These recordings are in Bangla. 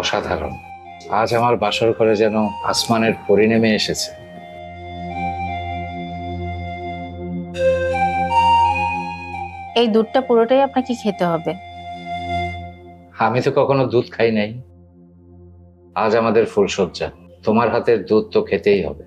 অসাধারণ। আজ আমার বাসর ঘরে যেন আসমানের পরি নেমে এসেছে। এই দুধটা পুরোটাই আপনাকে খেতে হবে। আমি তো কখনো দুধ খাই নাই। আজ আমাদের ফুলসজ্জা, তোমার হাতের দুধ তো খেতেই হবে।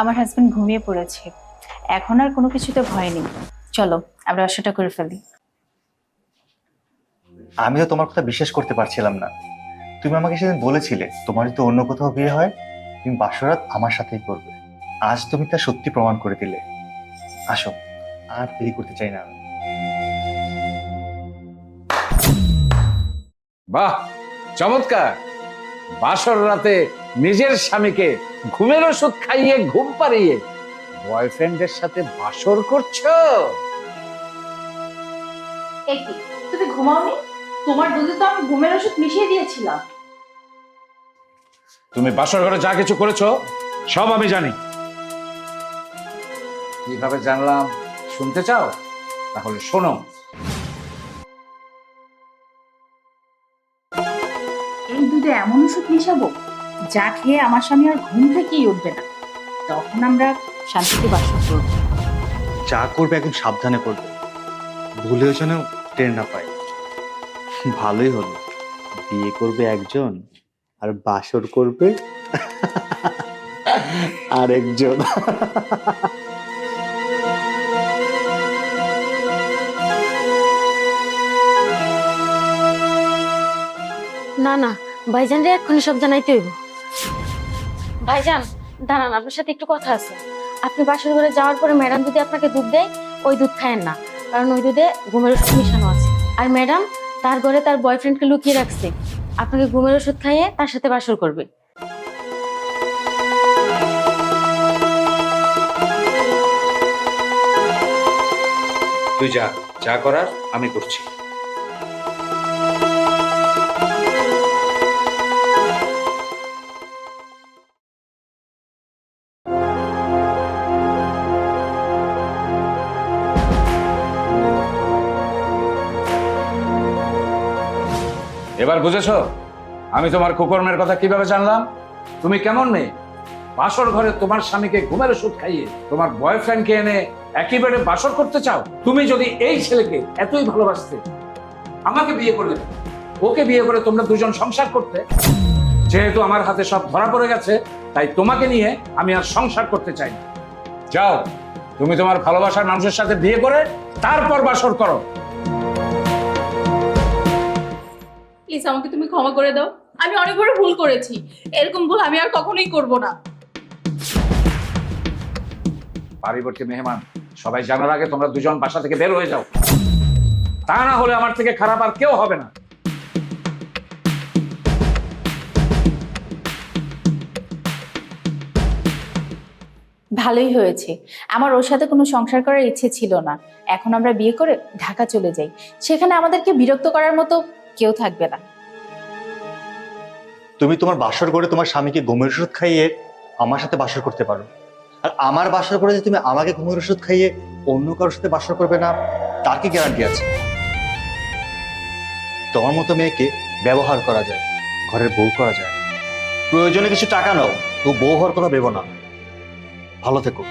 আমার হাজবেন্ড ঘুমিয়ে পড়েছে, এখন আর কোনো কিছুতে ভয় নেই। চলো আমরা বাসরটা করে ফেলি। আমিও তোমার কথা বিশ্বাস করতে পারছিলাম না। তুমি আমাকে সেদিন বলেছিলে তোমার যদি অন্য কোথাও বিয়ে হয় তুমি বাসরাত আমার সাথেই করবে। আজ তুমি তা সত্যি প্রমাণ করে দিলে। আসো, আর দেরি করতে চাই না আমি। বাহ, চমৎকার। বাসর রাতে নিজের স্বামীকে ঘুমের ওষুধ খাইয়ে ঘুম পাড়িয়ে বয়ফ্রেন্ডের সাথে বাসর করছো। একই, তুমি ঘুমাওনি? তোমার দুধে তো আমি ঘুমের ওষুধ মিশিয়ে দিয়েছিলাম। তুমি বাসর ঘরে যা কিছু করেছো সব আমি জানি। কিভাবে জানলাম শুনতে চাও? তাহলে শোনো। এই দুধে এমন ওষুধ মিশাবো যা খেয়ে আমার স্বামী আর ঘুম থেকেই উঠবে না। তখন আমরা শান্তিতে বাসর করবো। যা করবে একদম সাবধানে করবে, ভুলেও যেন টের না পায়। ভালোই হলো, বিয়ে করবে একজন আর বাসর করবে আরেকজন। না না, ভাইজান রে এক্ষুনি সব জানাইতে হইব। ভাইজান দাঁড়ান, আপনার সাথে একটু কথা আছে। আপনি বাসর ঘরে যাওয়ার পরে ম্যাডাম যদি আপনাকে দুধ দেয়, ওই দুধ খায়েন না, কারণ ওই দুধে ঘুমের ওষুধ মিশানো আছে। আর ম্যাডাম তার ঘরে তার বয়ফ্রেন্ডকে লুকিয়ে রাখছে, আপনাকে ঘুমের ওষুধ খাইয়ে তার সাথে বাসর করবে। তুই যা, যা করার আমি করছি। এবার বুঝেছো আমি তোমার কুকর্মের কথা কিভাবে জানলাম? তুমি কেমন মেয়ে? বাসর ঘরে তোমার স্বামীকে ঘুমের ওষুধ খাইয়ে তোমার বয়ফ্রেন্ডকে এনে একই বেডে বাসর করতে চাও? তুমি যদি এই ছেলেকে এতই ভালোবাসতে আমাকে বিয়ে করলে, ওকে বিয়ে করে তোমরা দুজন সংসার করতে। যেহেতু আমার হাতে সব ধরা পড়ে গেছে, তাই তোমাকে নিয়ে আমি আর সংসার করতে চাই না। যাও, তুমি তোমার ভালোবাসার মানুষের সাথে বিয়ে করে তারপর বাসর করো। প্লিজ আমাকে তুমি ক্ষমা করে দাও, আমি অনেক বড় ভুল করেছি। এরকম ভুল আমি আর কখনোই করব না। পারিবর্তী মেহমান সবাই জানার আগে তোমরা দুজন বাসা থেকে বের হয়ে যাও, তা না হলে আমার থেকে খারাপ আর কেউ হবে না। ভালোই হয়েছে, আমার ওর সাথে কোনো সংসার করার ইচ্ছে ছিল না। এখন আমরা বিয়ে করে ঢাকা চলে যাই, সেখানে আমাদেরকে বিরক্ত করার মতো কেউ থাকবে না। তুমি তোমার বাসর করে তোমার স্বামীকে ঘুমের ওষুধ খাইয়ে আমার সাথে বাসর করতে পারো, আর আমার বাসর করে যে তুমি আমাকে ঘুমের ওষুধ খাইয়ে অন্য কারোর সাথে বাসর করবে না তার কি গ্যারান্টি আছে? তোমার মতো মেয়েকে ব্যবহার করা যায়, ঘরের বউ করা যায়। প্রয়োজনে কিছু টাকা নাও, তো বউ হওয়ার কথা ভেবো না। ভালো থেকো।